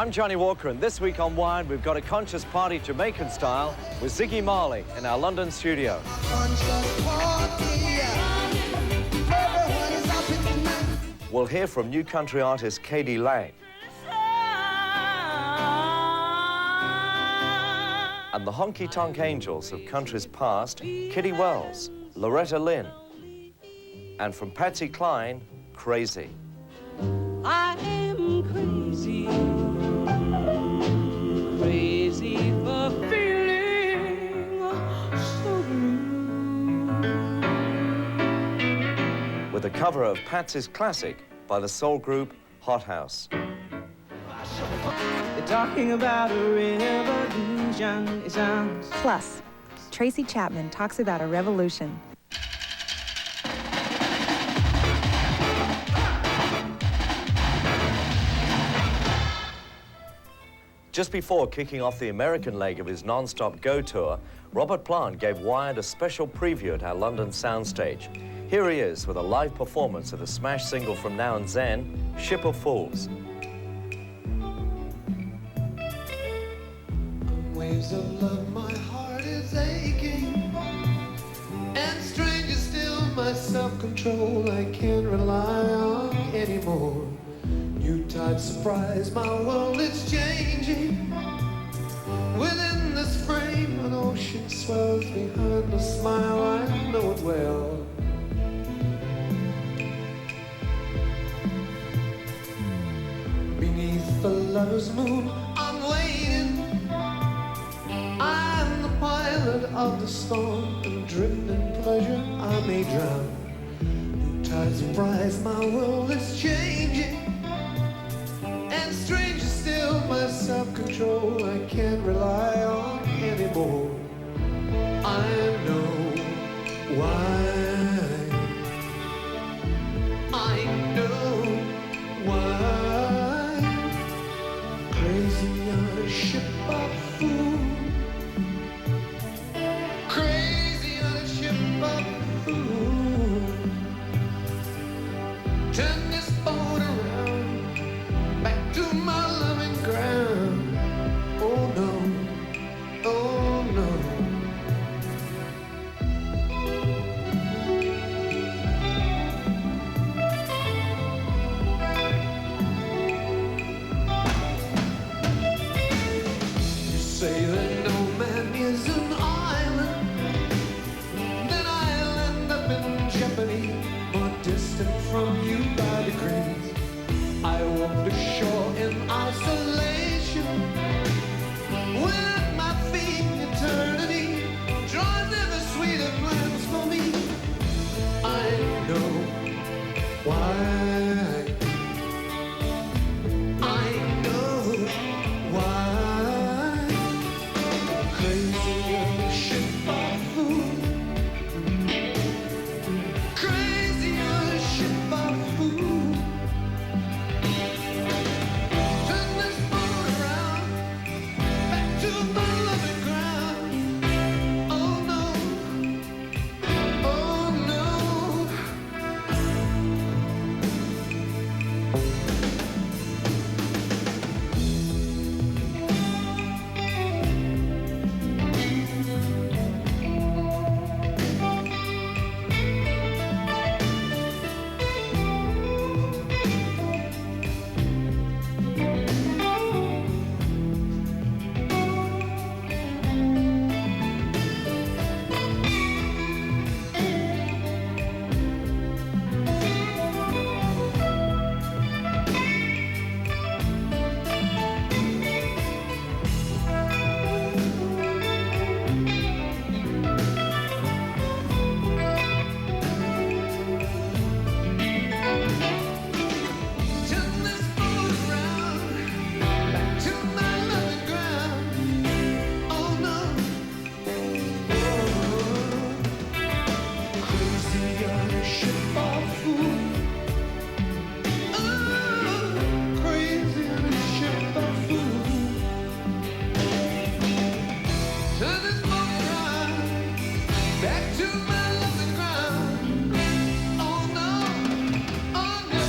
I'm Johnny Walker, and this week on Wired, we've got a conscious party Jamaican style with Ziggy Marley in our London studio. We'll hear from new country artist K.D. Lang. And the honky-tonk angels of country's past, Kitty Wells, Loretta Lynn. And from Patsy Cline, Crazy. I am crazy, crazy for feeling so blue. With a cover of Patsy's classic by the soul group Hot House. They're talking about a revolution, it sounds. Plus, Tracy Chapman talks about a revolution. Just before kicking off the American leg of his non-stop Go tour, Robert Plant gave Wired a special preview at our London soundstage. Here he is with a live performance of the smash single from Now and Zen, Ship of Fools. Waves of love, my heart is aching, and stranger still, my self-control I can't rely on anymore. New tides surprise, my world is changing. Within this frame, an ocean swells behind the smile, I know it well. Beneath the lover's moon, I'm waiting. I'm the pilot of the storm, and drift in pleasure I may drown. New tides surprise, my world is changing. And stranger still, my self-control I can't rely on anymore. I know why. I know why. Crazy on a ship of fools. Crazy on a ship of fools. Turn this boat around, back to my loving ground. Oh no, oh no. You say that no man is an island, then I'll end up in jeopardy, more distant from you by degrees. I walk the shore in isolation, with my feet eternity, drawing ever sweeter plans for me. I know why. I know why. Crazy on a ship of fools. Crazy on a ship of fools. Turn this boat around, back to my loving ground. Oh no, oh no. Turn this boat around, back to my loving ground. Oh no, oh. Crazy on a ship of fools. Oh, crazy on a ship of fools. Turn this boat around, back to my loving ground. Oh no, oh no.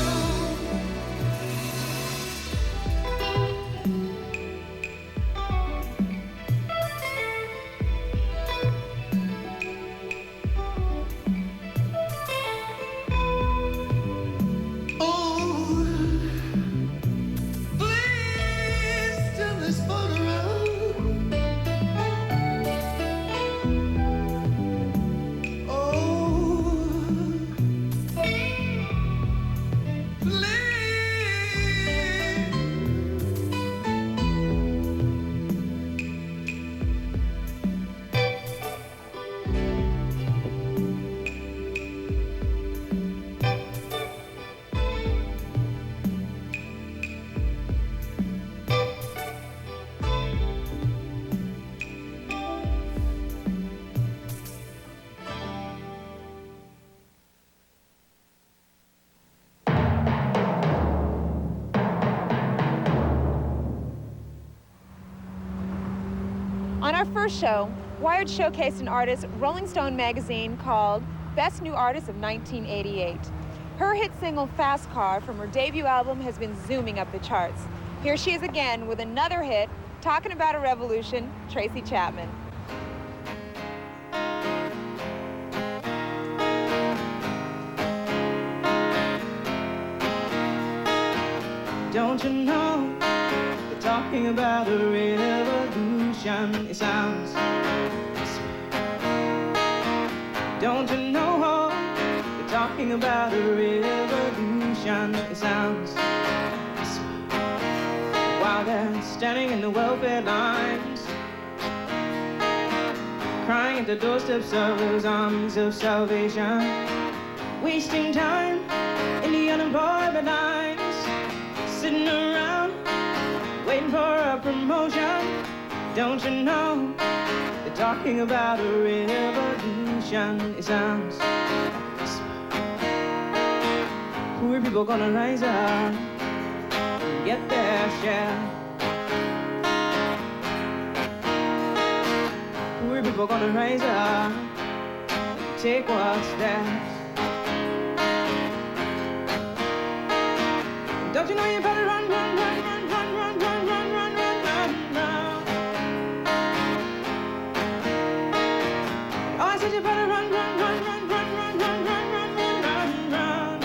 their first show, Wired showcased an artist Rolling Stone magazine called Best New Artist of 1988. Her hit single, Fast Car, from her debut album has been zooming up the charts. Here she is again with another hit, talking about a revolution, Tracy Chapman. Don't you know, they're talking about a revolution. It sounds, don't you know, they're talking about a revolution. It sounds, while they're standing in the welfare lines, crying at the doorsteps of those armies of salvation, wasting time in the unemployment lines, sitting around waiting for a promotion. Don't you know, they're talking about a revolution. It sounds, poor people gonna rise up, get their share. Poor people gonna rise up, take what's theirs. Don't you know you better run, run, run, run, run, run, run, run, run, run, run, run. Oh, I said you better run, run, run, run, run, run, run, run, run, run, run, run.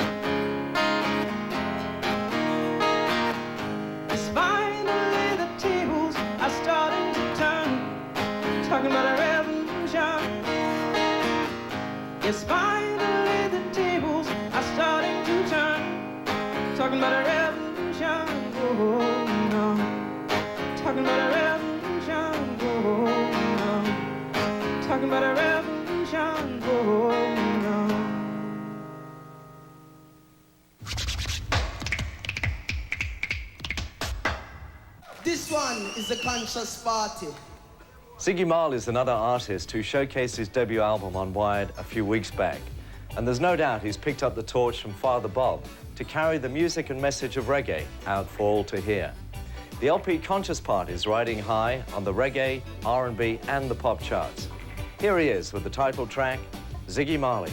It's finally the tables are starting to turn, talking about a revolution. Yes, finally the tables are starting to turn, talking about a revolution. Oh, no. Talking about a revolution. Oh, no. Talking about a revolution. Oh, no. This one is a conscious party. Ziggy Marley is another artist who showcased his debut album on Wired a few weeks back. And there's no doubt he's picked up the torch from Father Bob to carry the music and message of reggae out for all to hear. The LP Conscious Part is riding high on the reggae, R&B and the pop charts. Here he is with the title track, Ziggy Marley.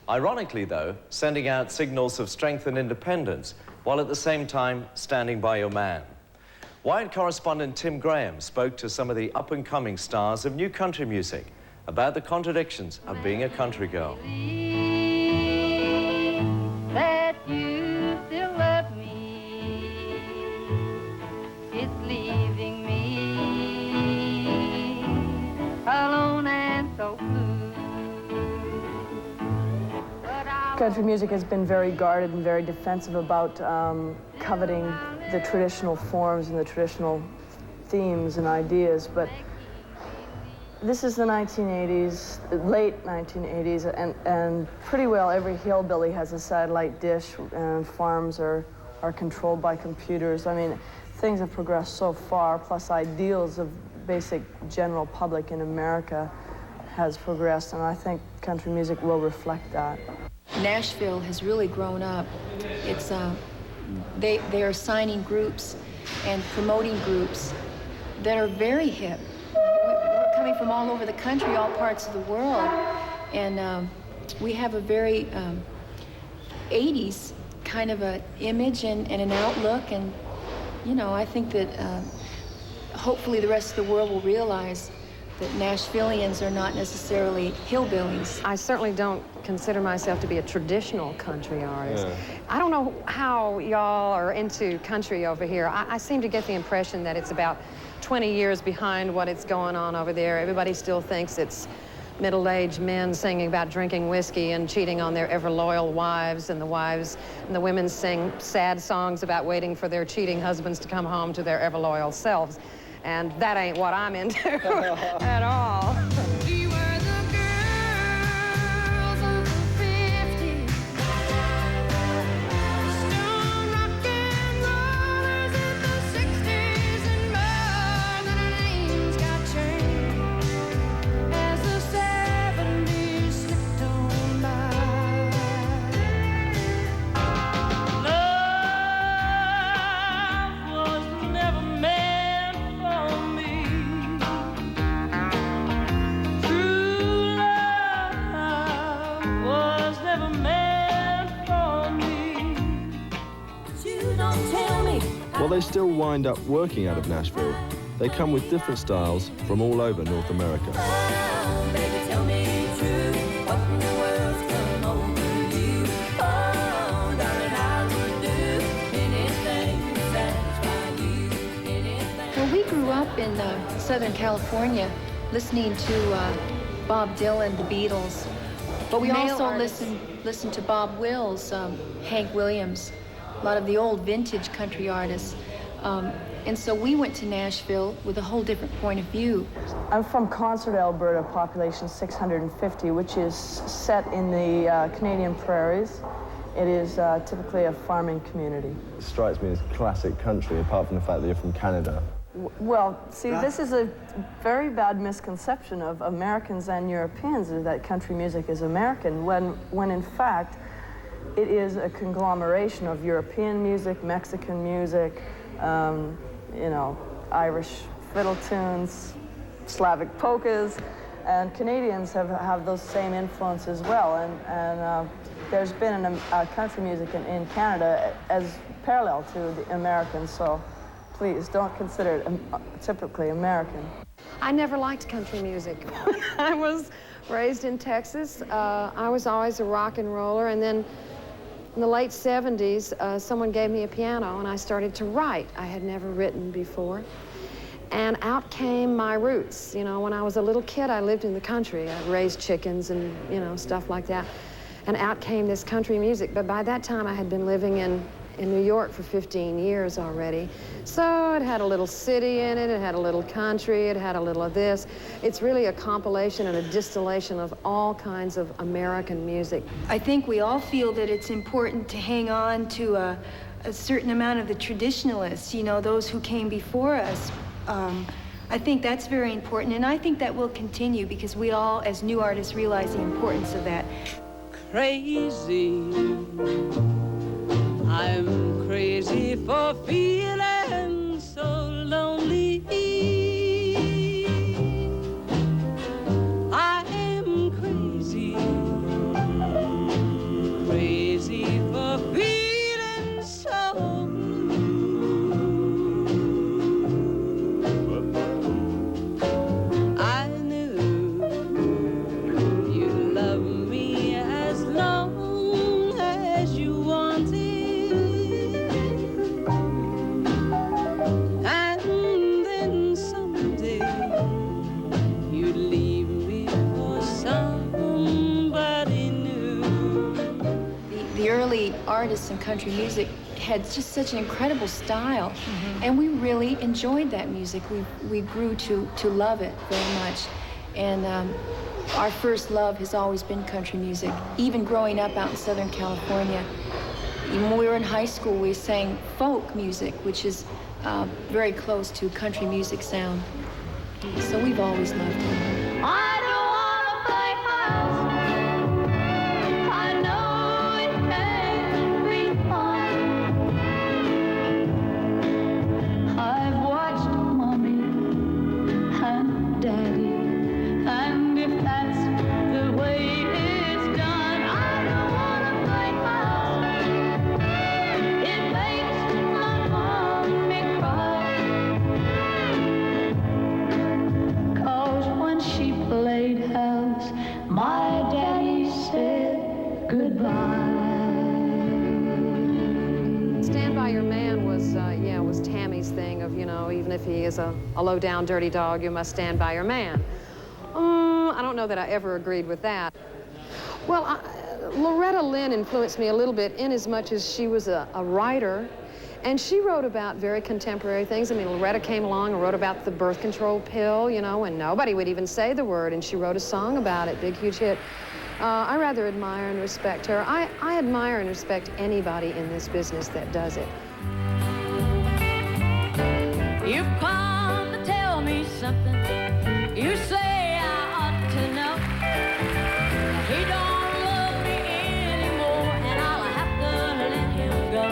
Ironically though, sending out signals of strength and independence while at the same time standing by your man. Wired correspondent Tim Graham spoke to some of the up-and-coming stars of new country music about the contradictions of being a country girl. That you still love me, it's leaving me alone and so blue. Country music has been very guarded and very defensive about coveting the traditional forms and the traditional themes and ideas, but this is the 1980s, late 1980s, and pretty well every hillbilly has a satellite dish, and farms are controlled by computers. I mean, things have progressed so far, plus ideals of basic general public in America has progressed, and I think country music will reflect that. Nashville has really grown up. It's they are signing groups and promoting groups that are very hip. We're coming from all over the country, all parts of the world, and we have a very 80s kind of an image and an outlook, and you know, I think that hopefully the rest of the world will realize that Nashvillians are not necessarily hillbillies. I certainly don't consider myself to be a traditional country artist. Yeah. I don't know how y'all are into country over here. I seem to get the impression that it's about 20 years behind what it's going on over there. Everybody still thinks it's middle-aged men singing about drinking whiskey and cheating on their ever-loyal wives, and the women sing sad songs about waiting for their cheating husbands to come home to their ever-loyal selves. And that ain't what I'm into at all. We were the girls of the 50s, stone rock and rollers in the 60s, and more than our names got changed as the 70s slipped on by. Love was never they still wind up working out of Nashville, they come with different styles from all over North America. Oh, baby, tell me true, what in the world's come over you? Oh, darling, I would do anything to satisfy you, anything. Well, we grew up in Southern California listening to Bob Dylan, the Beatles. But we also listened to Bob Wills, Hank Williams, a lot of the old vintage country artists. And so we went to Nashville with a whole different point of view. I'm from Concert, Alberta, population 650, which is set in the Canadian prairies. It is typically a farming community. It strikes me as classic country, apart from the fact that you're from Canada. Well, see, this is a very bad misconception of Americans and Europeans, is that country music is American, when in fact it is a conglomeration of European music, Mexican music, you know, Irish fiddle tunes, Slavic polkas, and Canadians have those same influences as well. And there's been a country music in Canada as parallel to the Americans, so please don't consider it typically American. I never liked country music. I was raised in Texas. I was always a rock and roller, and then in the late 70s, someone gave me a piano and I started to write. I had never written before. And out came my roots. You know, when I was a little kid, I lived in the country. I raised chickens and, you know, stuff like that. And out came this country music. But by that time, I had been living in New York for 15 years already. So it had a little city in it, it had a little country, it had a little of this. It's really a compilation and a distillation of all kinds of American music. I think we all feel that it's important to hang on to a certain amount of the traditionalists, you know, those who came before us. I think that's very important, and I think that will continue because we all, as new artists, realize the importance of that. Crazy, I'm crazy for feeling so lonely. I am crazy, crazy for feeling so blue. I knew you loved me as long as you wanted. Artists in country music had just such an incredible style, and we really enjoyed that music. We grew to love it very much, and our first love has always been country music. Even growing up out in Southern California, even when we were in high school, we sang folk music, which is very close to country music sound. So we've always loved it. I don't wanna play house. I know it can't be fun. I've watched Mommy and Daddy, and if that's the way it's done, I don't wanna play house. It makes my mommy cry. 'Cause when she played house, my daddy said goodbye. Stand by Your Man was Tammy's thing of, you know, even if he is a low-down, dirty dog, you must stand by your man. I don't know that I ever agreed with that. Well, Loretta Lynn influenced me a little bit in as much as she was a writer, and she wrote about very contemporary things. I mean, Loretta came along and wrote about the birth control pill, you know, and nobody would even say the word, and she wrote a song about it, big, huge hit. I rather admire and respect her. I admire and respect anybody in this business that does it. You've come to tell me something. You say I ought to know. He don't love me anymore, and I'll have to let him go.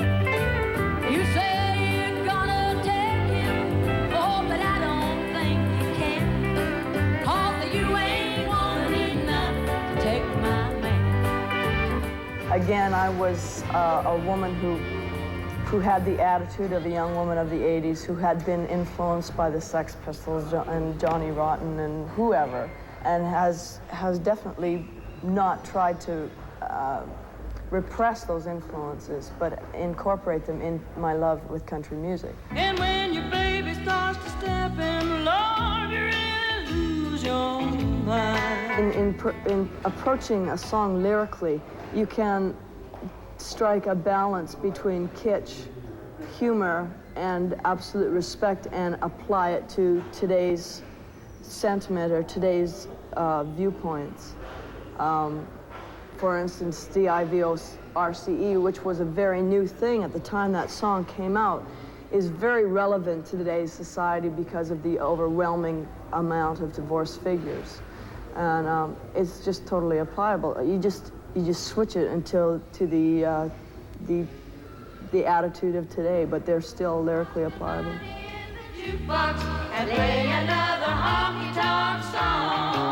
You say you're gonna take him, oh, but I don't think you can. 'Cause you ain't want enough to take my man. Again, I was a woman who who had the attitude of a young woman of the 80s, who had been influenced by the Sex Pistols and Johnny Rotten and whoever, and has definitely not tried to repress those influences, but incorporate them in my love with country music. And when your baby starts to step in love, you really lose your mind. In approaching a song lyrically, you can strike a balance between kitsch, humor, and absolute respect and apply it to today's sentiment or today's viewpoints. For instance, D-I-V-O-R-C-E, which was a very new thing at the time that song came out, is very relevant to today's society because of the overwhelming amount of divorce figures. And it's just totally applicable. You just switch it until to the attitude of today, but they're still lyrically applicable. And play another honky-tonk song.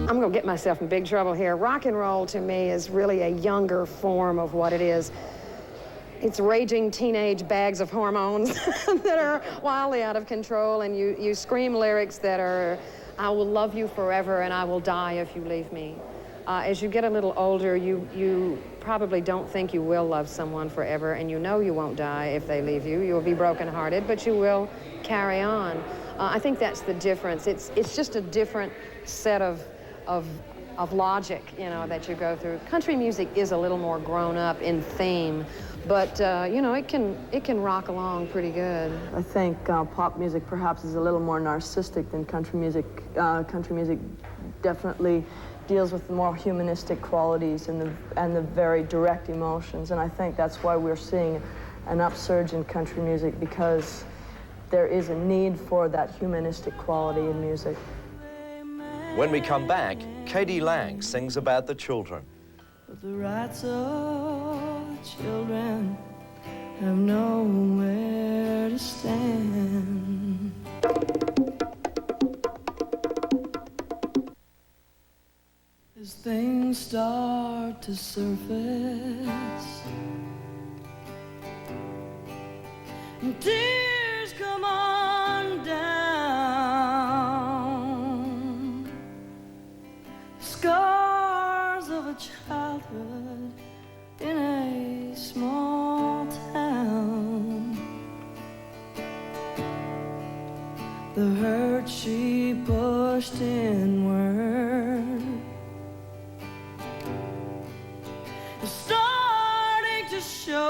I'm going to get myself in big trouble here. Rock and roll, to me, is really a younger form of what it is. It's raging teenage bags of hormones that are wildly out of control, and you scream lyrics that are, I will love you forever and I will die if you leave me. As you get a little older, you probably don't think you will love someone forever, and you know you won't die if they leave you. You'll be brokenhearted, but you will carry on. I think that's the difference. It's just a different set of logic, you know, that you go through. Country music is a little more grown up in theme, but you know, it can rock along pretty good. I think pop music perhaps is a little more narcissistic than country music. Country music definitely deals with the more humanistic qualities and the very direct emotions, and I think that's why we're seeing an upsurge in country music, because there is a need for that humanistic quality in music. When we come back, Katie Lang sings about the children. But the rights of the children have nowhere to stand. As things start to surface and tears come on down, scars of a childhood in a small town, the hurt she pushed inward is starting to show.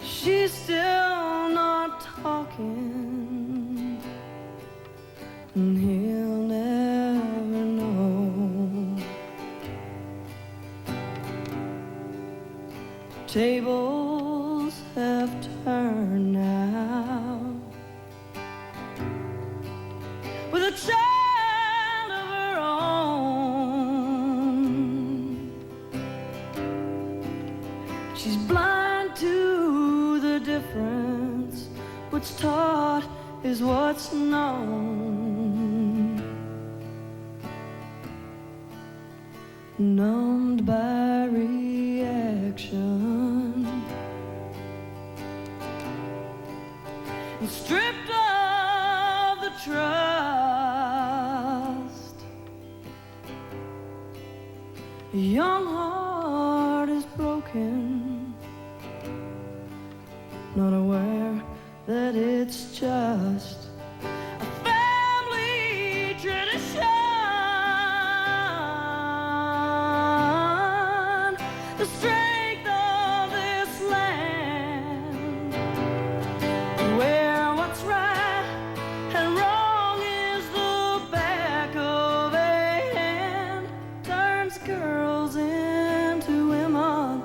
She's still not talking, and he'll never know. Tables have turned now, with a child of her own. She's blind to the difference. What's taught is what's known. Numbed by reaction and stripped of the trust, a young heart is broken, not aware that it's just a family tradition. The strength of this land, where what's right and wrong is the back of a hand, turns girls into women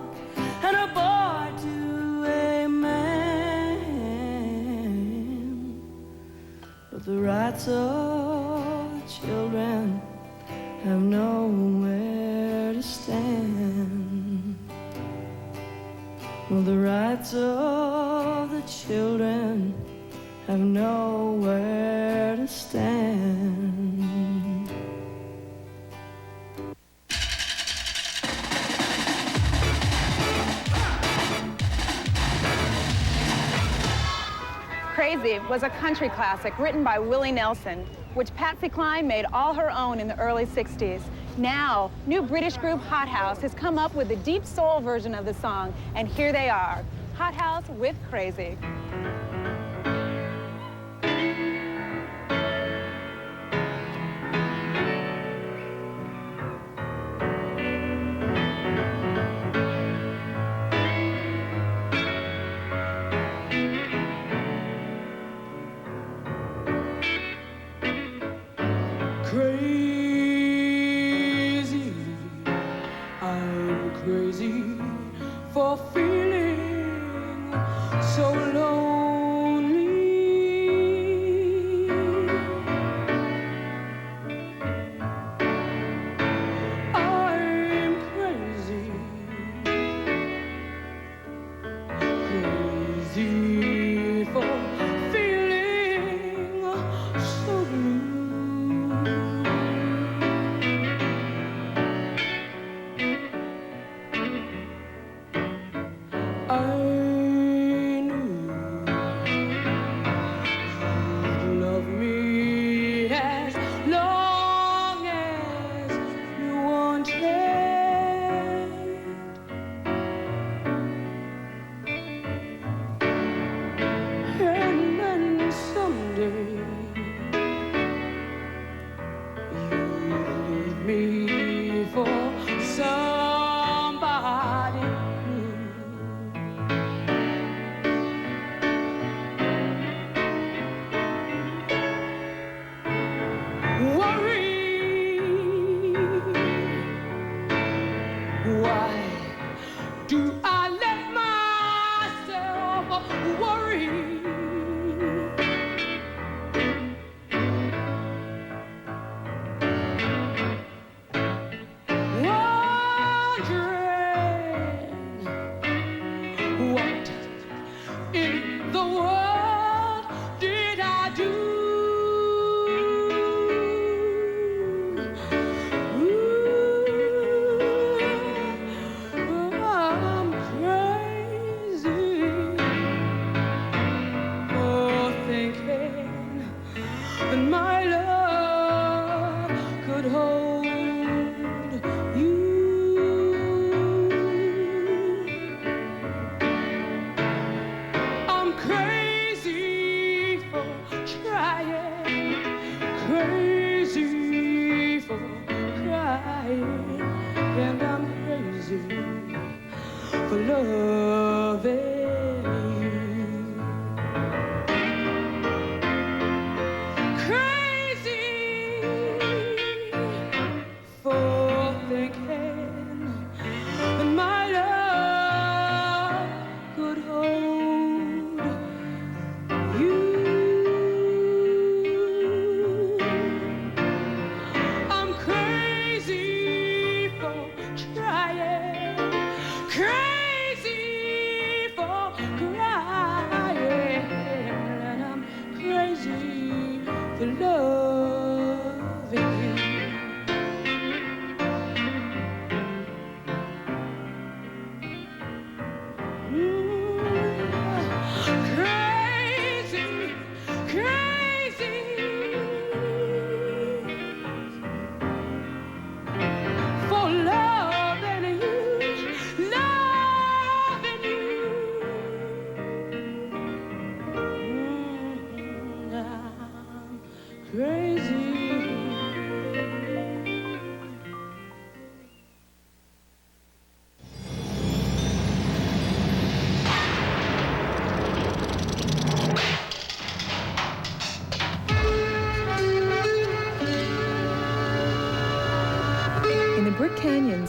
and a boy to a man. But the rights of the children have nowhere to stand. Well, the rights of the children have nowhere to stand. Crazy was a country classic written by Willie Nelson, which Patsy Cline made all her own in the early 60s. Now, new British group Hot House has come up with a deep soul version of the song, and here they are, Hot House with Crazy. Crazy, I'm crazy for feeling so lonely. I'm crazy, crazy for feeling so blue.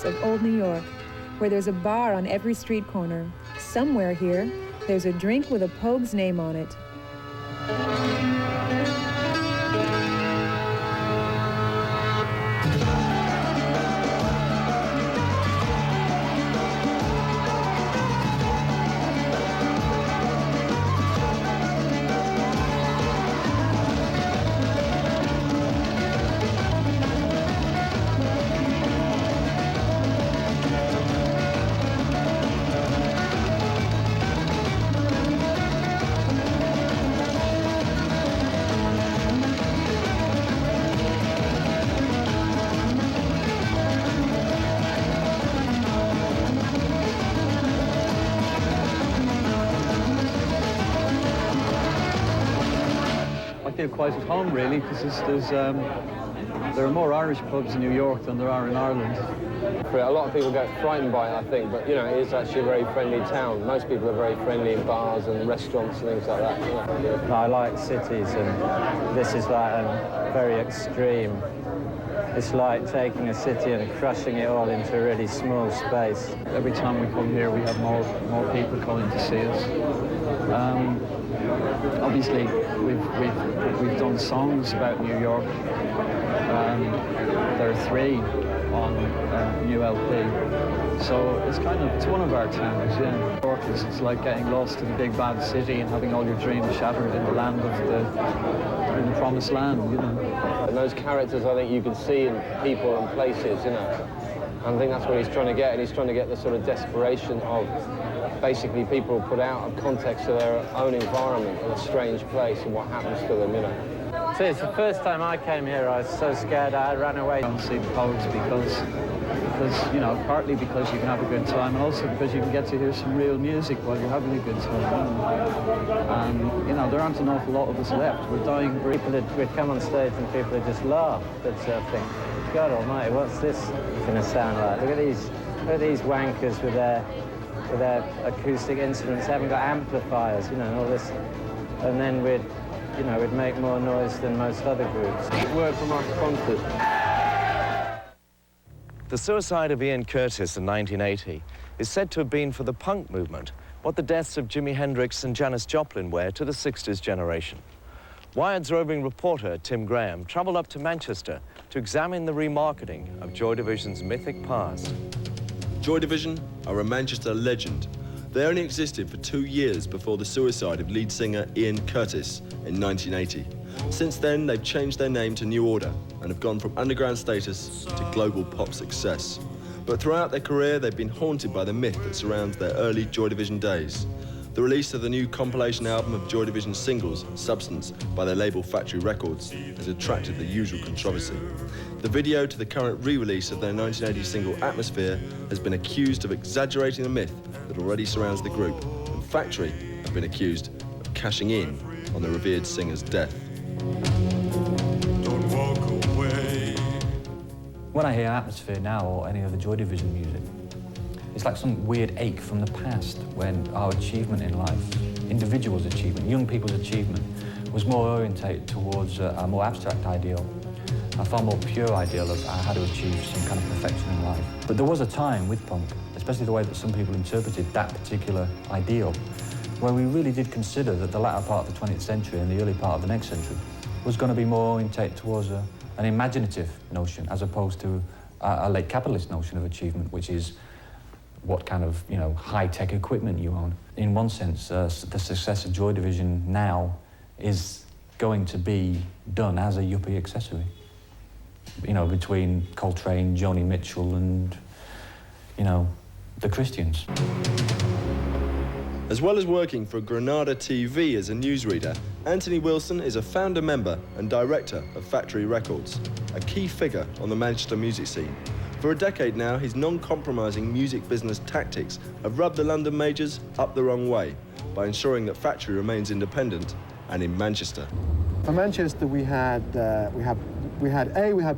Of old New York, where there's a bar on every street corner. Somewhere here, there's a drink with a Pogue's name on it. feel quite at home, really, because there are more Irish pubs in New York than there are in Ireland. A lot of people get frightened by it, I think, but, you know, it is actually a very friendly town. Most people are very friendly in bars and restaurants and things like that. Yeah. I like cities, and this is like very extreme. It's like taking a city and crushing it all into a really small space. Every time we come here, we have more people coming to see us. Obviously, we've done songs about New York. There are 3 on new LP. So it's one of our towns, yeah. New York it's like getting lost in a big bad city and having all your dreams shattered in the land of in the promised land, you know. And those characters, I think you can see in people and places, you know. And I think that's what he's trying to get, and he's trying to get the sort of desperation of basically people put out of context of their own environment in a strange place and what happens to them, you know. See, it's the first time I came here, I was so scared I ran away. I don't see the Pogues because, you know, partly because you can have a good time, and also because you can get to hear some real music while you're having a good time. And, you know, there aren't an awful lot of us left. We're dying. We'd come on stage and people would just laugh. They'd think, God almighty, what's this going to sound like? Look at these wankers with their acoustic instruments. They haven't got amplifiers, you know, and all this. And then we'd make more noise than most other groups. Word from our sponsors. The suicide of Ian Curtis in 1980 is said to have been for the punk movement what the deaths of Jimi Hendrix and Janis Joplin were to the 60s generation. Wired's roving reporter, Tim Graham, travelled up to Manchester to examine the remarketing of Joy Division's mythic past. Joy Division are a Manchester legend. They only existed for 2 years before the suicide of lead singer Ian Curtis in 1980. Since then, they've changed their name to New Order and have gone from underground status to global pop success. But throughout their career, they've been haunted by the myth that surrounds their early Joy Division days. The release of the new compilation album of Joy Division singles, Substance, by their label Factory Records, has attracted the usual controversy. The video to the current re-release of their 1980 single Atmosphere has been accused of exaggerating the myth that already surrounds the group, and Factory have been accused of cashing in on the revered singer's death. Don't walk away. When I hear Atmosphere now or any of the Joy Division music, it's like some weird ache from the past when our achievement in life, individuals' achievement, young people's achievement, was more orientated towards a more abstract ideal, a far more pure ideal of how to achieve some kind of perfection in life. But there was a time with punk, especially the way that some people interpreted that particular ideal, where we really did consider that the latter part of the 20th century and the early part of the next century was going to be more orientated towards an imaginative notion as opposed to a late capitalist notion of achievement, which is what kind of, you know, high-tech equipment you own. In one sense, the success of Joy Division now is going to be done as a yuppie accessory. You know, between Coltrane, Joni Mitchell and, you know, the Christians. As well as working for Granada TV as a newsreader, Anthony Wilson is a founder member and director of Factory Records, a key figure on the Manchester music scene. For a decade now, his non-compromising music business tactics have rubbed the London majors up the wrong way by ensuring that Factory remains independent and in Manchester. For Manchester, we had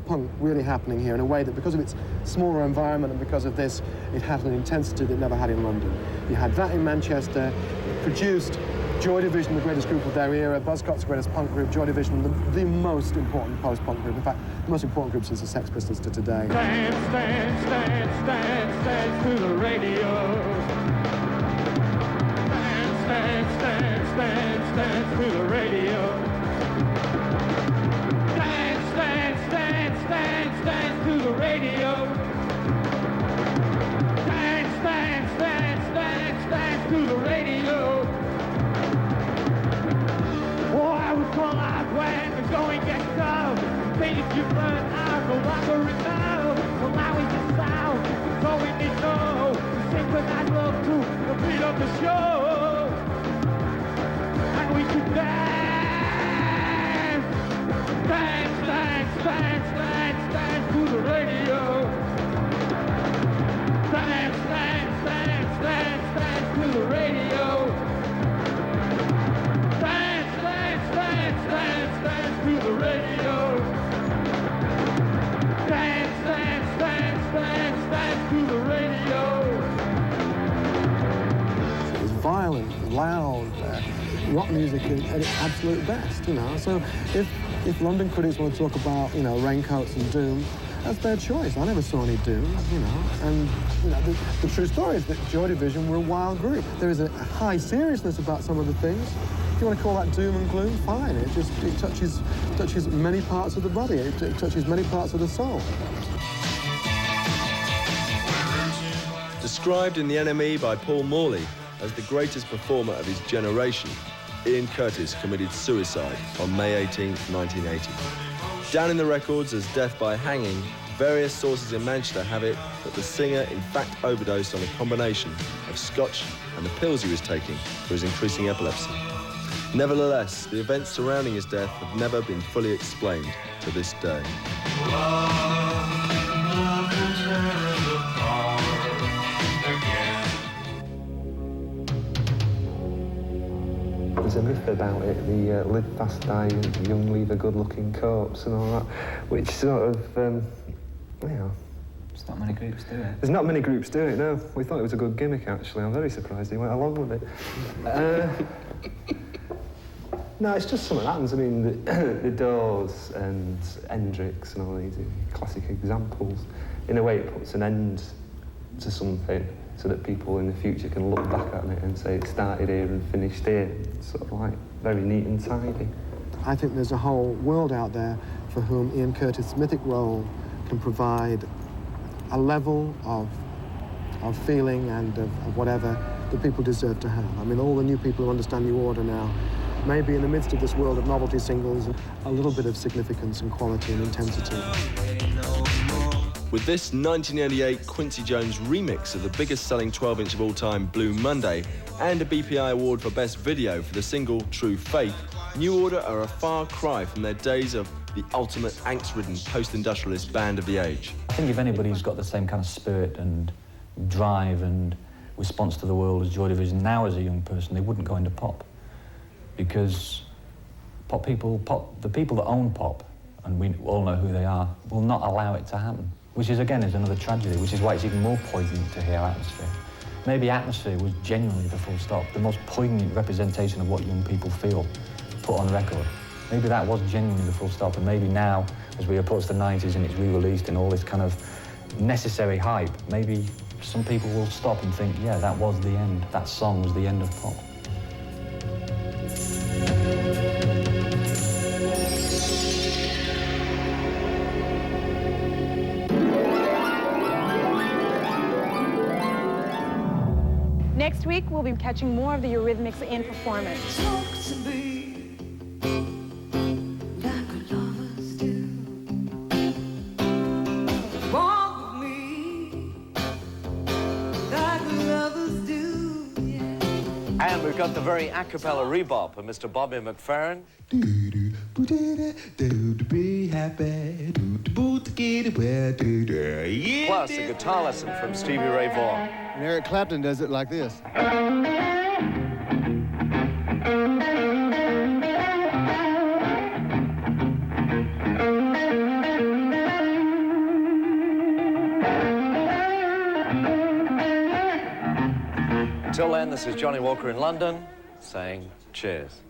punk really happening here in a way that, because of its smaller environment and because of this, it had an intensity that it never had in London. You had that in Manchester. It produced Joy Division, the greatest group of their era, Buzzcocks, the greatest punk group, Joy Division, the most important post-punk group. In fact, the most important group since the Sex Pistols to today. Dance, dance, dance, dance, dance to the radio. Dance, dance, dance, dance, dance to the radio. Dance, dance, dance, dance, dance to the radio. Dance, dance, dance, dance, dance to the radio. Oh, I was called out when the going gets tough. Things you burn out, no longer enough. Well, now we just sound, it's all we need to know. Synchronize love to the beat of the show. And we can dance. Dance, dance, dance, dance, dance to the radio. Dance, dance, dance, dance, dance to the radio. Dance, dance, dance, dance, dance. world. Rock music at its absolute best, you know. So if London critics want to talk about, you know, raincoats and doom, that's their choice. I never saw any doom, you know. And you know, the true story is that Joy Division were a wild group. There is a high seriousness about some of the things. If you want to call that doom and gloom, fine. It touches many parts of the body. It touches many parts of the soul. Described in The NME by Paul Morley as the greatest performer of his generation, Ian Curtis committed suicide on May 18, 1980. Down in the records as death by hanging, various sources in Manchester have it that the singer in fact overdosed on a combination of scotch and the pills he was taking for his increasing epilepsy. Nevertheless, the events surrounding his death have never been fully explained to this day. There's a myth about it, the live fast, die young, leave a good-looking corpse and all that, which sort of, you know... There's not many groups do it. There's not many groups do it, no. We thought it was a good gimmick, actually. I'm very surprised he went along with it. No, it's just something that happens. I mean, the Doors and Hendrix and all these classic examples. In a way, it puts an end to something so that people in the future can look back at it and say it started here and finished here. It's sort of like very neat and tidy. I think there's a whole world out there for whom Ian Curtis' mythic role can provide a level of feeling and of whatever that people deserve to have. I mean, all the new people who understand New Order now, maybe in the midst of this world of novelty singles, a little bit of significance and quality and intensity. With this 1988 Quincy Jones remix of the biggest selling 12-inch of all time, Blue Monday, and a BPI award for Best Video for the single True Faith, New Order are a far cry from their days of the ultimate angst-ridden post-industrialist band of the age. I think if anybody's got the same kind of spirit and drive and response to the world as Joy Division now as a young person, they wouldn't go into pop. Because the people that own pop, and we all know who they are, will not allow it to happen. Which is, again, is another tragedy, which is why it's even more poignant to hear Atmosphere. Maybe Atmosphere was genuinely the full stop, the most poignant representation of what young people feel put on record. Maybe that was genuinely the full stop, and maybe now, as we approach the 90s and it's re-released in all this kind of necessary hype, maybe some people will stop and think, yeah, that was the end. That song was the end of pop. Next week, we'll be catching more of the Eurythmics in performance. Talk to me like lovers do. Walk with me like lovers do. Yeah. And we've got the very a cappella rebop of Mr. Bobby McFerrin. Be happy. Plus a guitar lesson from Stevie Ray Vaughan. And Eric Clapton does it like this. Until then, this is Johnny Walker in London saying cheers.